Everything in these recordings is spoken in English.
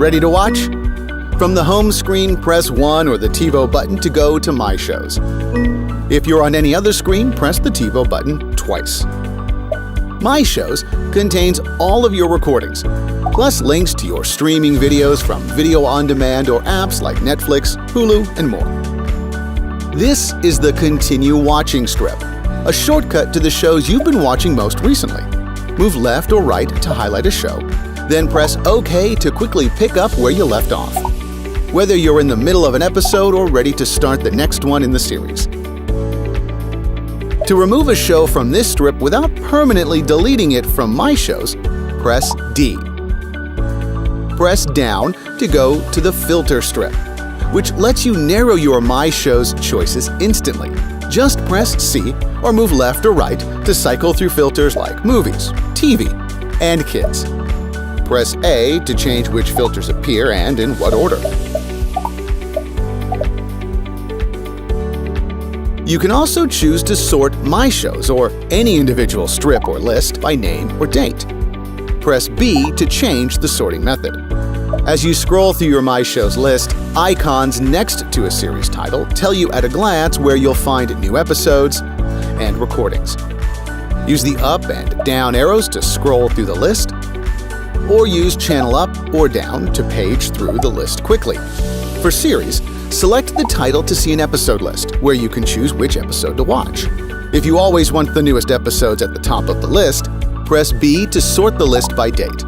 Ready to watch? From the home screen, press 1 or the TiVo button to go to My Shows. If you're on any other screen, press the TiVo button twice. My Shows contains all of your recordings, plus links to your streaming videos from video on demand or apps like Netflix, Hulu, and more. This is the Continue Watching strip, a shortcut to the shows you've been watching most recently. Move left or right to highlight a show, then press OK to quickly pick up where you left off, whether you're in the middle of an episode or ready to start the next one in the series. To remove a show from this strip without permanently deleting it from My Shows, press D. Press down to go to the Filter strip, which lets you narrow your My Shows choices instantly. Just press C or move left or right to cycle through filters like Movies, TV, and Kids. Press A to change which filters appear and in what order. You can also choose to sort My Shows or any individual strip or list by name or date. Press B to change the sorting method. As you scroll through your My Shows list, icons next to a series title tell you at a glance where you'll find new episodes and recordings. Use the up and down arrows to scroll through the list, or use channel up or down to page through the list quickly. For series, select the title to see an episode list, where you can choose which episode to watch. If you always want the newest episodes at the top of the list, press B to sort the list by date.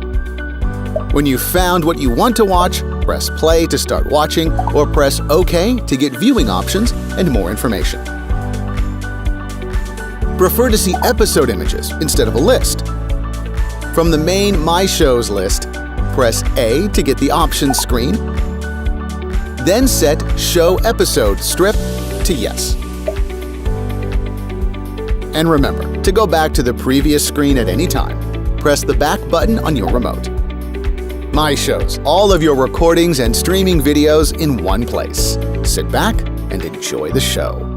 When you've found what you want to watch, press play to start watching, or press OK to get viewing options and more information. Prefer to see episode images instead of a list? From the main My Shows list, press A to get the options screen, then set Show Episode Strip to Yes. And remember, to go back to the previous screen at any time, press the back button on your remote. My Shows, all of your recordings and streaming videos in one place. Sit back and enjoy the show.